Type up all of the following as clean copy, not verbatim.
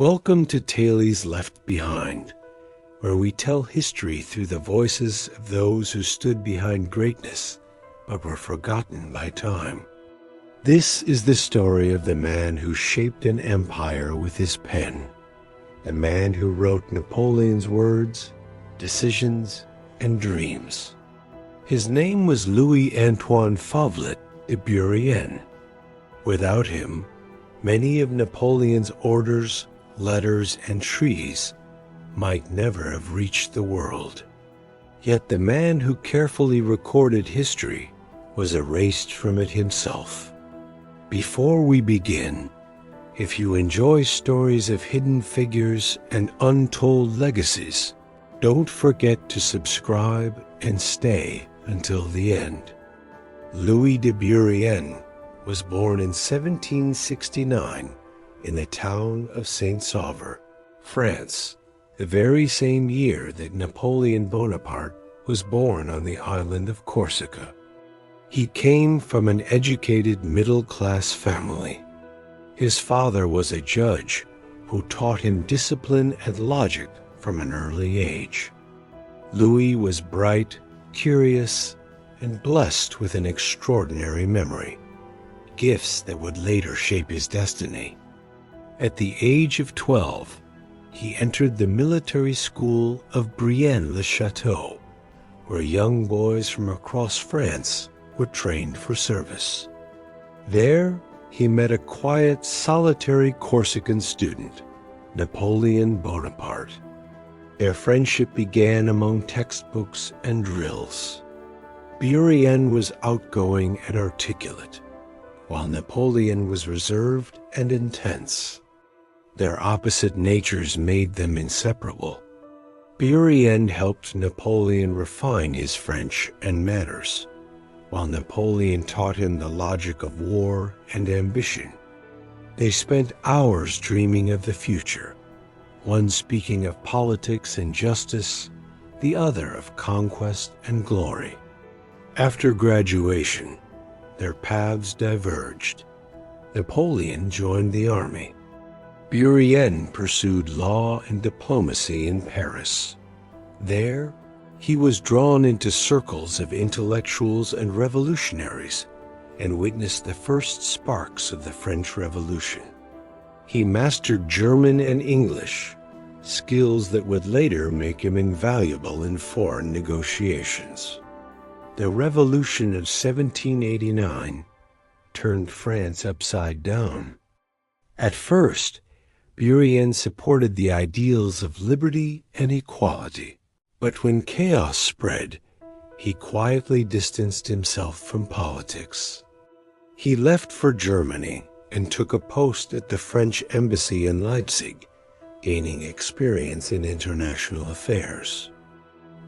Welcome to Tales Left Behind, where we tell history through the voices of those who stood behind greatness but were forgotten by time. This is the story of the man who shaped an empire with his pen, the man who wrote Napoleon's words, decisions, and dreams. His name was Louis Antoine Fauvelet de Bourrienne. Without him, many of Napoleon's orders, letters, and treaties might never have reached the world. Yet the man who carefully recorded history was erased from it himself. Before we begin, if you enjoy stories of hidden figures and untold legacies, don't forget to subscribe and stay until the end. Louis de Bourrienne was born in 1769 in the town of Saint-Sauveur, France, the very same year that Napoleon Bonaparte was born on the island of Corsica. He came from an educated middle-class family. His father was a judge who taught him discipline and logic from an early age. Louis was bright, curious, and blessed with an extraordinary memory, gifts that would later shape his destiny. At the age of 12, he entered the military school of Brienne-le-Château, where young boys from across France were trained for service. There, he met a quiet, solitary Corsican student, Napoleon Bonaparte. Their friendship began among textbooks and drills. Bourrienne was outgoing and articulate, while Napoleon was reserved and intense. Their opposite natures made them inseparable. Bourrienne helped Napoleon refine his French and manners, while Napoleon taught him the logic of war and ambition. They spent hours dreaming of the future, one speaking of politics and justice, the other of conquest and glory. After graduation, their paths diverged. Napoleon joined the army. Bourrienne pursued law and diplomacy in Paris. There, he was drawn into circles of intellectuals and revolutionaries and witnessed the first sparks of the French Revolution. He mastered German and English, skills that would later make him invaluable in foreign negotiations. The Revolution of 1789 turned France upside down. At first, Bourrienne supported the ideals of liberty and equality, but when chaos spread, he quietly distanced himself from politics. He left for Germany and took a post at the French embassy in Leipzig, gaining experience in international affairs.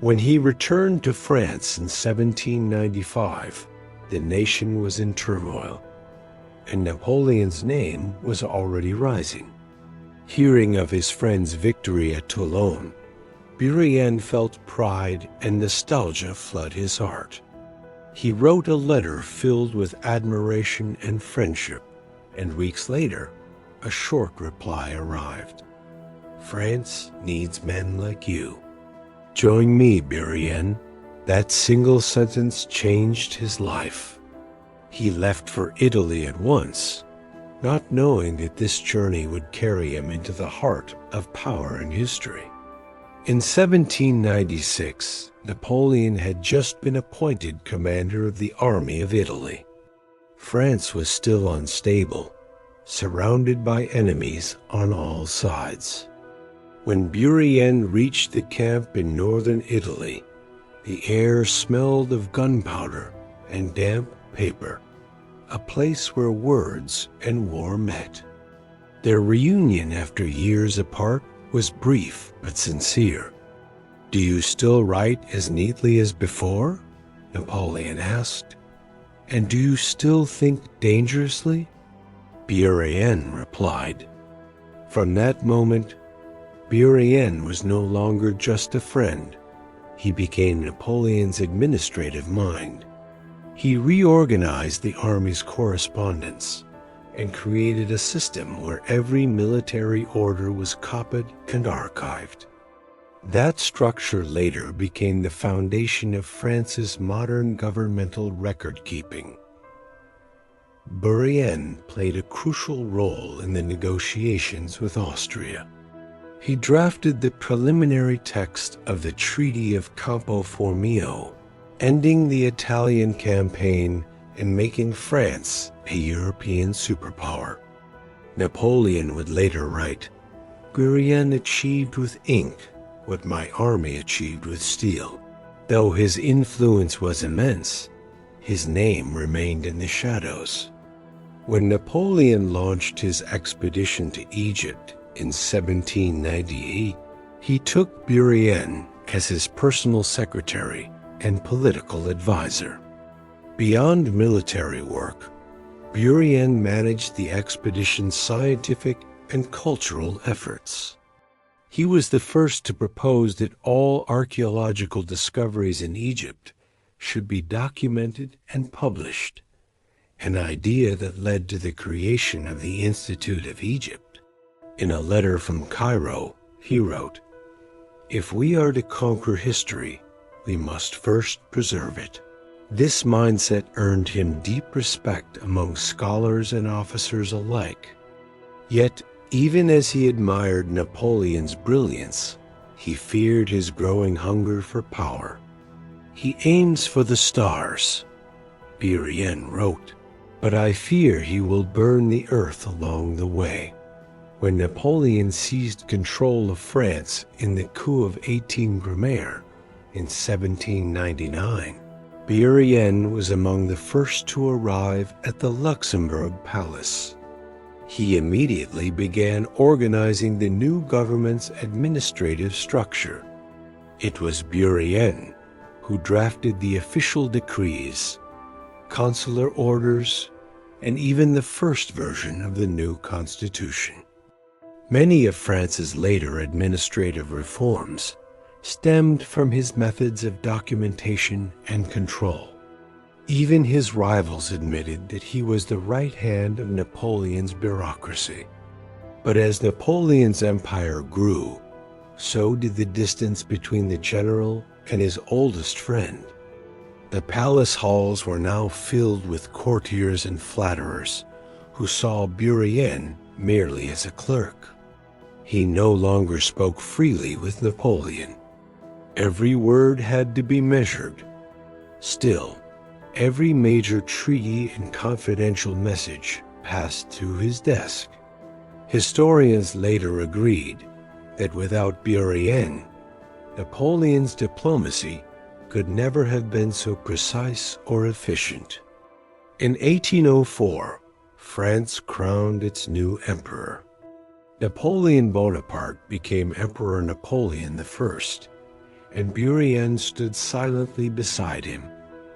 When he returned to France in 1795, the nation was in turmoil, and Napoleon's name was already rising. Hearing of his friend's victory at Toulon, Bourrienne felt pride and nostalgia flood his heart. He wrote a letter filled with admiration and friendship, and weeks later, a short reply arrived. "France needs men like you. Join me, Bourrienne." That single sentence changed his life. He left for Italy at once, not knowing that this journey would carry him into the heart of power and history. In 1796, Napoleon had just been appointed commander of the Army of Italy. France was still unstable, surrounded by enemies on all sides. When Bourrienne reached the camp in northern Italy, the air smelled of gunpowder and damp paper, a place where words and war met. Their reunion after years apart was brief but sincere. "Do you still write as neatly as before?" Napoleon asked. "And do you still think dangerously?" Bourrienne replied. From that moment, Bourrienne was no longer just a friend. He became Napoleon's administrative mind. He reorganized the army's correspondence, and created a system where every military order was copied and archived. That structure later became the foundation of France's modern governmental record-keeping. Bourrienne played a crucial role in the negotiations with Austria. He drafted the preliminary text of the Treaty of Campo Formio, ending the Italian campaign and making France a European superpower. Napoleon would later write, "Brienne achieved with ink what my army achieved with steel." Though his influence was immense, his name remained in the shadows. When Napoleon launched his expedition to Egypt in 1798, he took Brienne as his personal secretary and political advisor. Beyond military work, Bourrienne managed the expedition's scientific and cultural efforts. He was the first to propose that all archaeological discoveries in Egypt should be documented and published, an idea that led to the creation of the Institute of Egypt. In a letter from Cairo, he wrote, "If we are to conquer history, we must first preserve it." This mindset earned him deep respect among scholars and officers alike. Yet, even as he admired Napoleon's brilliance, he feared his growing hunger for power. "He aims for the stars," Bourrienne wrote, "but I fear he will burn the earth along the way." When Napoleon seized control of France in the coup of 18 Brumaire in 1799, Bourrienne was among the first to arrive at the Luxembourg Palace. He immediately began organizing the new government's administrative structure. It was Bourrienne who drafted the official decrees, consular orders, and even the first version of the new constitution. Many of France's later administrative reforms stemmed from his methods of documentation and control. Even his rivals admitted that he was the right hand of Napoleon's bureaucracy. But as Napoleon's empire grew, so did the distance between the general and his oldest friend. The palace halls were now filled with courtiers and flatterers who saw Bourrienne merely as a clerk. He no longer spoke freely with Napoleon. Every word had to be measured. Still, every major treaty and confidential message passed through his desk. Historians later agreed that without Bourrienne, Napoleon's diplomacy could never have been so precise or efficient. In 1804, France crowned its new emperor. Napoleon Bonaparte became Emperor Napoleon I, and Bourrienne stood silently beside him,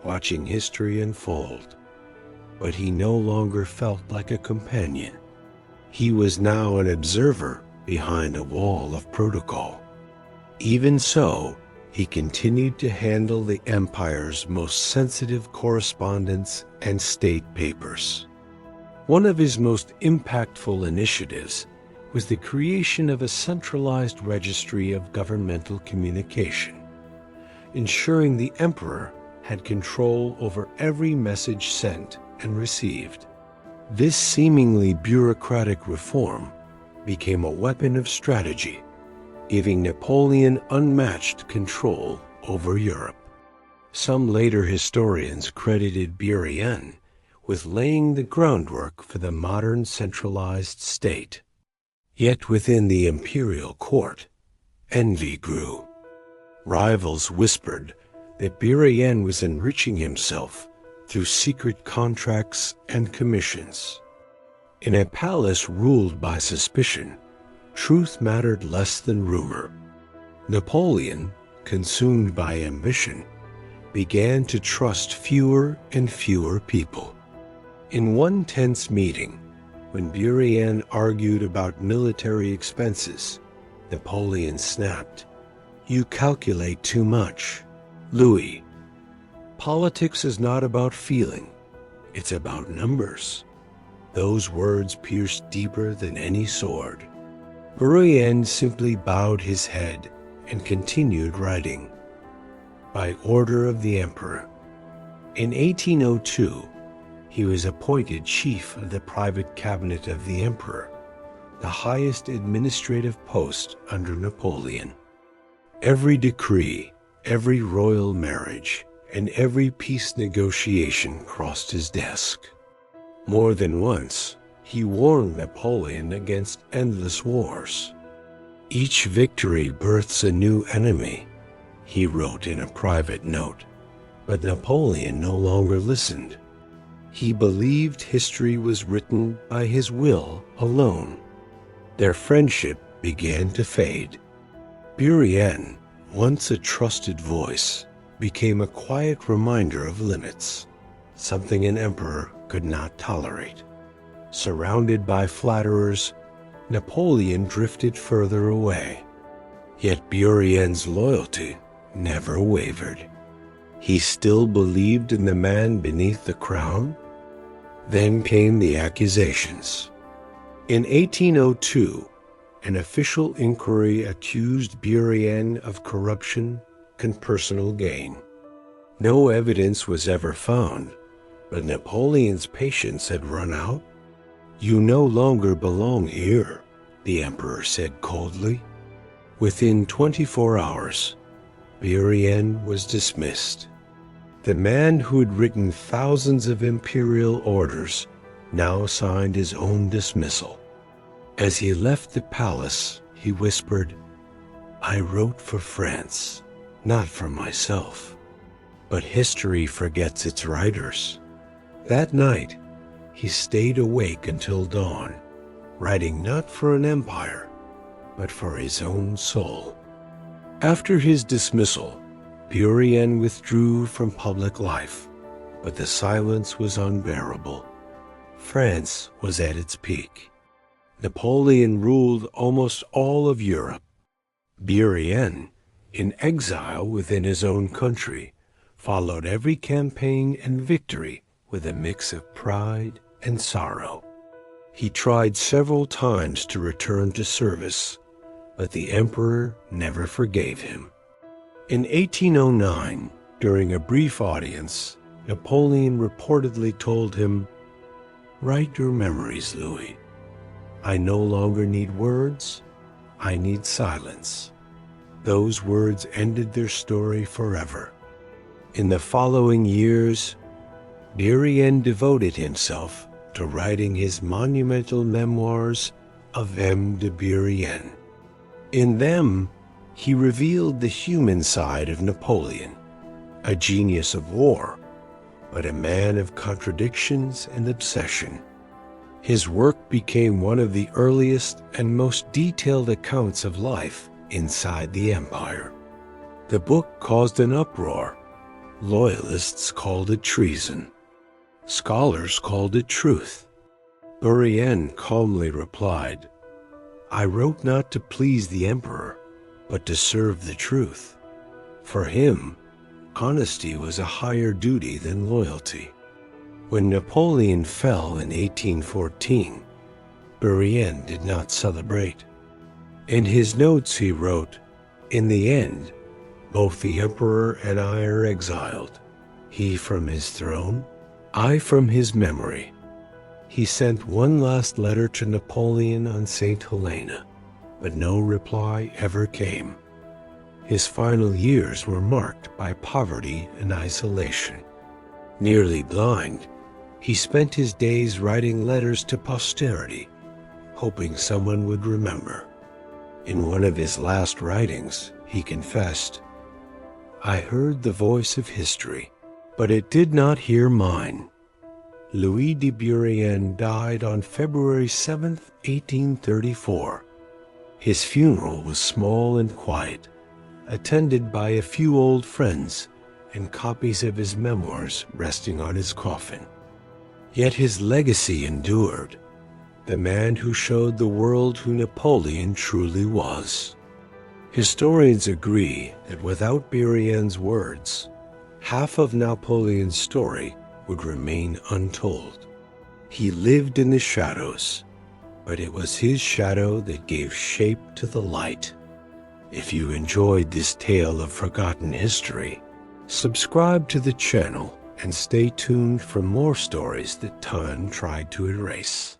watching history unfold. But he no longer felt like a companion. He was now an observer behind a wall of protocol. Even so, he continued to handle the empire's most sensitive correspondence and state papers. One of his most impactful initiatives was the creation of a centralized registry of governmental communication, ensuring the emperor had control over every message sent and received. This seemingly bureaucratic reform became a weapon of strategy, giving Napoleon unmatched control over Europe. Some later historians credited Bourrienne with laying the groundwork for the modern centralized state. Yet within the imperial court, envy grew. Rivals whispered that Bourrienne was enriching himself through secret contracts and commissions. In a palace ruled by suspicion, truth mattered less than rumor. Napoleon, consumed by ambition, began to trust fewer and fewer people. In one tense meeting, when Bourrienne argued about military expenses, Napoleon snapped, "You calculate too much. Louis, politics is not about feeling, it's about numbers." Those words pierced deeper than any sword. Brienne simply bowed his head and continued writing. By order of the emperor. In 1802, he was appointed chief of the private cabinet of the emperor, the highest administrative post under Napoleon. Every decree, every royal marriage, and every peace negotiation crossed his desk. More than once, he warned Napoleon against endless wars. Each victory births a new enemy, he wrote in a private note. But Napoleon no longer listened. He believed history was written by his will alone. Their friendship began to fade. Brienne, once a trusted voice, became a quiet reminder of limits, something an emperor could not tolerate. Surrounded by flatterers, Napoleon drifted further away. Yet Brienne's loyalty never wavered. He still believed in the man beneath the crown. Then came the accusations. In 1802, an official inquiry accused Brienne of corruption and personal gain. No evidence was ever found, but Napoleon's patience had run out. "You no longer belong here," the emperor said coldly. Within 24 hours, Brienne was dismissed. The man who had written thousands of imperial orders now signed his own dismissal. As he left the palace, he whispered, "I wrote for France, not for myself." But history forgets its writers. That night, he stayed awake until dawn, writing not for an empire, but for his own soul. After his dismissal, Brienne withdrew from public life, but the silence was unbearable. France was at its peak. Napoleon ruled almost all of Europe. Brienne, in exile within his own country, followed every campaign and victory with a mix of pride and sorrow. He tried several times to return to service, but the emperor never forgave him. In 1809, during a brief audience, Napoleon reportedly told him, "Write your memories, Louis. I no longer need words, I need silence." Those words ended their story forever. In the following years, Brienne devoted himself to writing his monumental memoirs of M. de Bourrienne. In them, he revealed the human side of Napoleon, a genius of war, but a man of contradictions and obsession. His work became one of the earliest and most detailed accounts of life inside the empire. The book caused an uproar. Loyalists called it treason. Scholars called it truth. Brienne calmly replied, "I wrote not to please the emperor, but to serve the truth." For him, honesty was a higher duty than loyalty. When Napoleon fell in 1814, Brienne did not celebrate. In his notes he wrote, "In the end, both the emperor and I are exiled, he from his throne, I from his memory." He sent one last letter to Napoleon on St. Helena, but no reply ever came. His final years were marked by poverty and isolation. Nearly blind, he spent his days writing letters to posterity, hoping someone would remember. In one of his last writings, he confessed, "I heard the voice of history, but it did not hear mine." Louis de Bourrienne died on February 7, 1834. His funeral was small and quiet, attended by a few old friends and copies of his memoirs resting on his coffin. Yet his legacy endured, the man who showed the world who Napoleon truly was. Historians agree that without Bourrienne's words, half of Napoleon's story would remain untold. He lived in the shadows, but it was his shadow that gave shape to the light. If you enjoyed this tale of forgotten history, subscribe to the channel and stay tuned for more stories that time tried to erase.